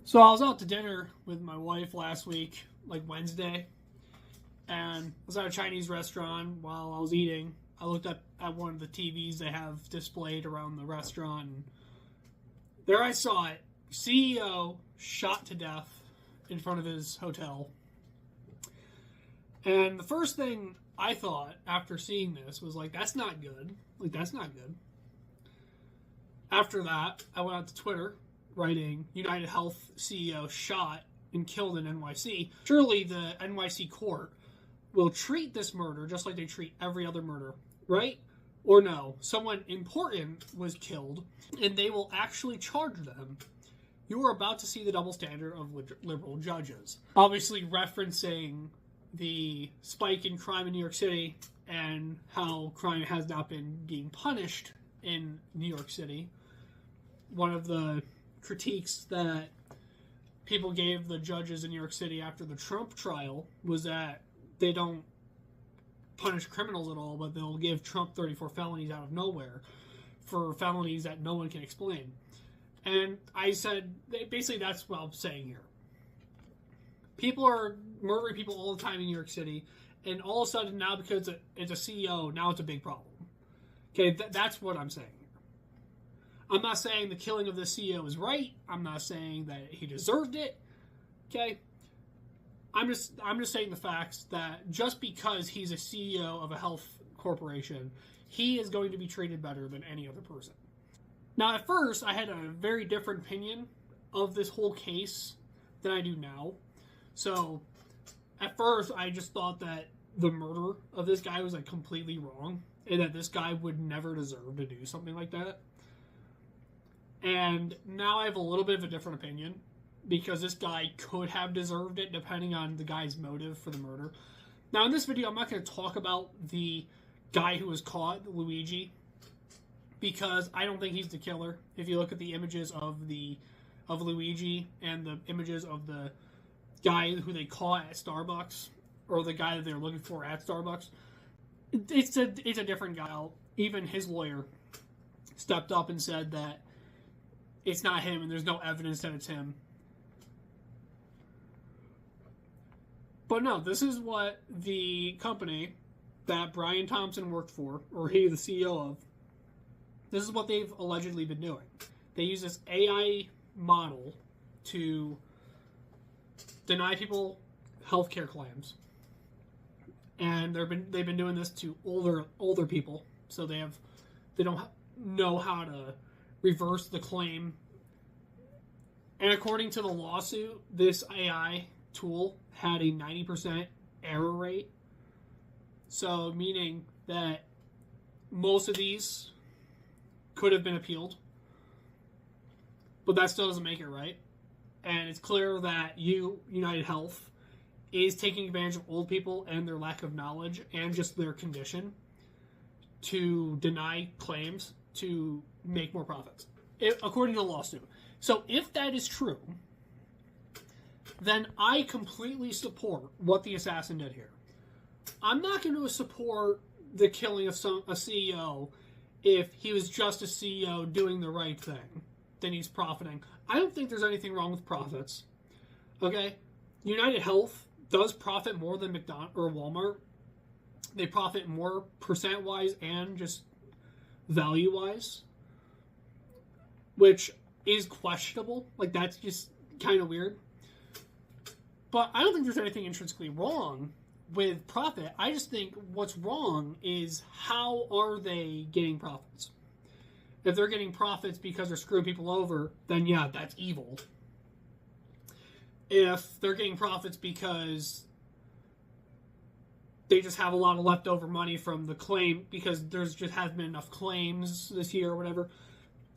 So I was out to dinner with my wife last week, like Wednesday, and I was at a Chinese restaurant. While I was eating, I looked up at one of the TVs they have displayed around the restaurant, and there I saw it. CEO shot to death in front of his hotel. And the first thing I thought after seeing this was like, that's not good. Like, that's not good. After that, I went out to Twitter writing, United Health CEO shot and killed in NYC. Surely the NYC court will treat this murder just like they treat every other murder, right? Or no, someone important was killed and they will actually charge them. You are about to see the double standard of liberal judges. Obviously referencing the spike in crime in New York City and how crime has not been being punished in New York City. One of the critiques that people gave the judges in New York City after the Trump trial was that they don't punish criminals at all, but they'll give Trump 34 felonies out of nowhere for felonies that no one can explain. And I said, basically that's what I'm saying here. People are murdering people all the time in New York City, and all of a sudden now because it's a CEO, now it's a big problem. Okay, that's what I'm saying. I'm not saying the killing of the CEO is right. I'm not saying that he deserved it. Okay? I'm just saying the facts that just because he's a CEO of a health corporation, he is going to be treated better than any other person. Now, at first, I had a very different opinion of this whole case than I do now. So, at first, I just thought that the murder of this guy was like completely wrong, and that this guy would never deserve to do something like that. And now I have a little bit of a different opinion because this guy could have deserved it depending on the guy's motive for the murder. Now in this video, I'm not going to talk about the guy who was caught, Luigi, because I don't think he's the killer. If you look at the images of Luigi and the images of the guy who they caught at Starbucks, or the guy that they're looking for at Starbucks, it's a different guy. Even his lawyer stepped up and said that it's not him, and there's no evidence that it's him. But no, this is what the company that Brian Thompson worked for, or he, the CEO of, this is what they've allegedly been doing. They use this AI model to deny people healthcare claims. And they've been doing this to older people, so they don't know how to reverse the claim. And according to the lawsuit, this AI tool had a 90% error rate. So meaning that most of these could have been appealed. But that still doesn't make it right. And it's clear that United Health, is taking advantage of old people and their lack of knowledge and just their condition to deny claims to make more profits, according to the lawsuit. So if that is true, then I completely support what the assassin did here. I'm not going to support the killing of a CEO if he was just a CEO doing the right thing. Then he's profiting. I don't think there's anything wrong with profits. Okay? United Health does profit more than McDonald's or Walmart. They profit more percent-wise and just value-wise, which is questionable. Like, that's just kind of weird. But I don't think there's anything intrinsically wrong with profit. I just think what's wrong is how are they getting profits? If they're getting profits because they're screwing people over, then yeah, that's evil. If they're getting profits because they just have a lot of leftover money from the claim because there's just hasn't been enough claims this year or whatever,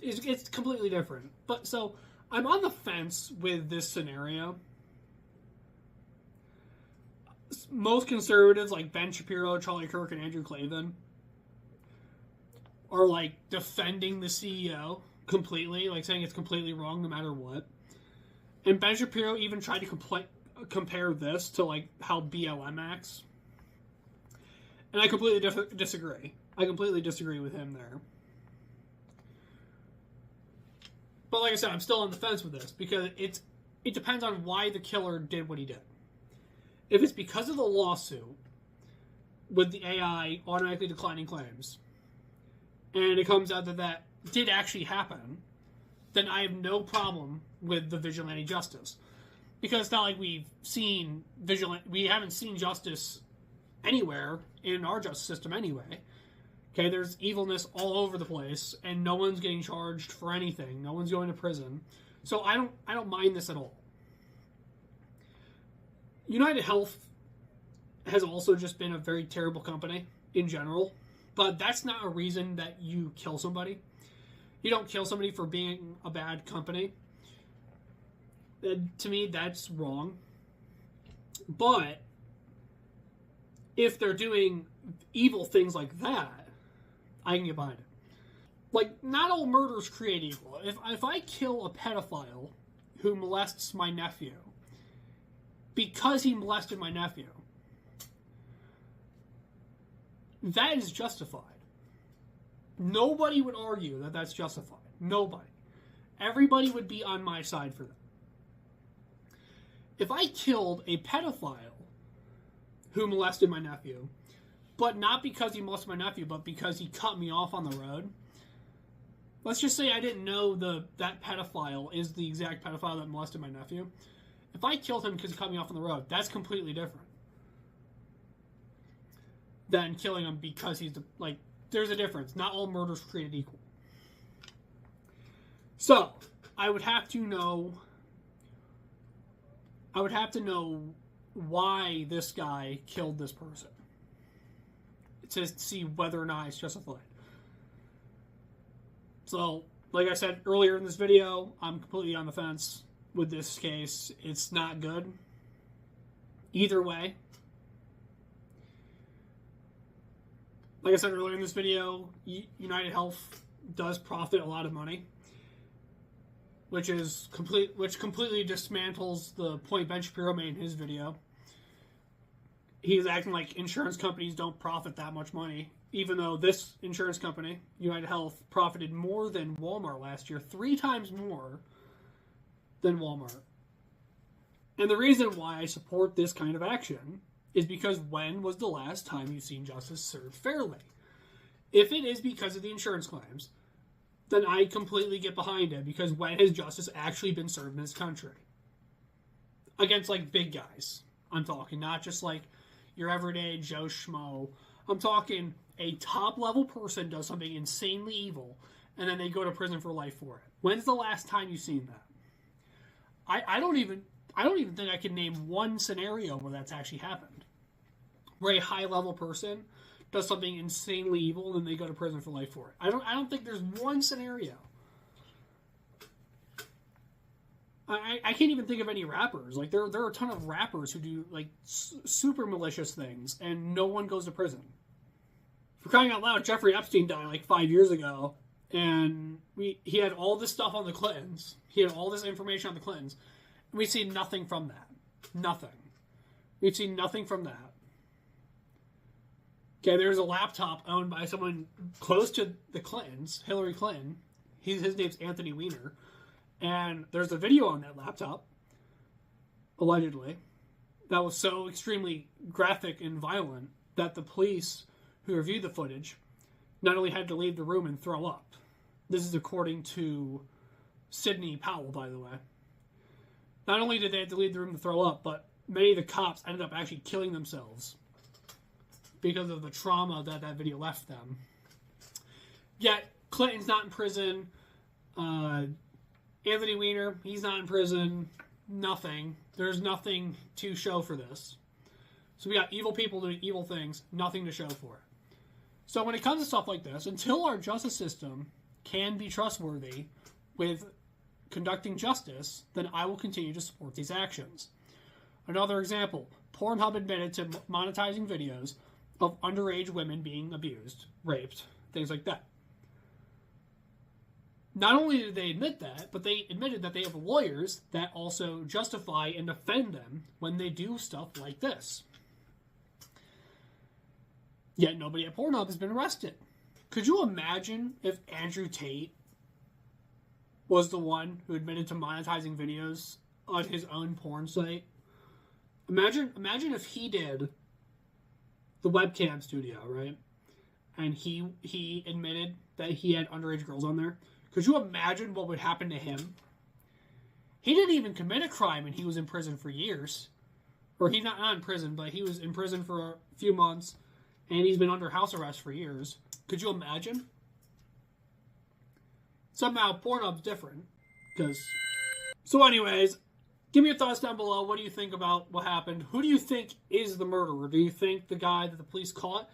it's completely different. But so I'm on the fence with this scenario. Most conservatives like Ben Shapiro, Charlie Kirk, and Andrew Klavan are like defending the CEO completely, like saying it's completely wrong no matter what. And Ben Shapiro even tried to compare this to like how BLM acts. And I completely disagree. I completely disagree with him there. But like I said, I'm still on the fence with this because it depends on why the killer did what he did. If it's because of the lawsuit with the AI automatically declining claims, and it comes out that that did actually happen, then I have no problem with the vigilante justice. Because it's not like we haven't seen justice anywhere in our justice system anyway. Okay, there's evilness all over the place, and no one's getting charged for anything. No one's going to prison. So I don't mind this at all. United Health has also just been a very terrible company in general, but that's not a reason that you kill somebody. You don't kill somebody for being a bad company. To me, that's wrong. But if they're doing evil things like that, I can get behind it. Like, not all murders create evil. If I kill a pedophile who molests my nephew because he molested my nephew, that is justified. Nobody would argue that that's justified. Nobody. Everybody would be on my side for that. If I killed a pedophile who molested my nephew, but not because he molested my nephew, but because he cut me off on the road, let's just say I didn't know that pedophile is the exact pedophile that molested my nephew. If I killed him because he cut me off on the road, that's completely different than killing him because he's there's a difference. Not all murders created equal. So, I would have to know why this guy killed this person to see whether or not it's justified. So, like I said earlier in this video, I'm completely on the fence with this case. It's not good. Either way. Like I said earlier in this video, United Health does profit a lot of money, which completely dismantles the point Ben Shapiro made in his video. He's acting like insurance companies don't profit that much money, even though this insurance company, United Health, profited more than Walmart last year, 3 times more than Walmart. And the reason why I support this kind of action is because when was the last time you've seen justice served fairly? If it is because of the insurance claims, then I completely get behind it, because when has justice actually been served in this country? Against, big guys. I'm talking, not just, your everyday Joe Schmo. I'm talking a top-level person does something insanely evil, and then they go to prison for life for it. When's the last time you've seen that? I don't even think I can name one scenario where that's actually happened. Where a high-level person does something insanely evil and then they go to prison for life for it. I don't think there's one scenario. I can't even think of any rappers. There are a ton of rappers who do super malicious things and no one goes to prison. For crying out loud, Jeffrey Epstein died 5 years ago, and he had all this stuff on the Clintons. He had all this information on the Clintons. And we've seen nothing from that. Nothing. We've seen nothing from that. Okay, there's a laptop owned by someone close to the Clintons, Hillary Clinton. His name's Anthony Weiner. And there's a video on that laptop, allegedly, that was so extremely graphic and violent that the police who reviewed the footage not only had to leave the room and throw up. This is according to Sidney Powell, by the way. Not only did they have to leave the room to throw up, but many of the cops ended up actually killing themselves because of the trauma that video left them. Yet, Clinton's not in prison. Anthony Weiner, he's not in prison. Nothing. There's nothing to show for this. So we got evil people doing evil things, nothing to show for it. So when it comes to stuff like this, until our justice system can be trustworthy with conducting justice, then I will continue to support these actions. Another example, Pornhub admitted to monetizing videos of underage women being abused, raped, things like that. Not only did they admit that, but they admitted that they have lawyers that also justify and defend them when they do stuff like this. Yet nobody at Pornhub has been arrested. Could you imagine if Andrew Tate was the one who admitted to monetizing videos on his own porn site. Imagine if he did the webcam studio, right? And he admitted that he had underage girls on there. Could you imagine what would happen to him? He didn't even commit a crime, and he was in prison for years. Or he's not in prison, but he was in prison for a few months, and he's been under house arrest for years. Could you imagine? Somehow, Pornhub's different. So anyways, give me your thoughts down below. What do you think about what happened? Who do you think is the murderer? Do you think the guy that the police caught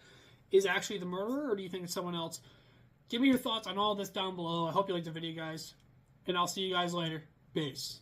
is actually the murderer, or do you think it's someone else? Give me your thoughts on all this down below. I hope you liked the video, guys. And I'll see you guys later. Peace.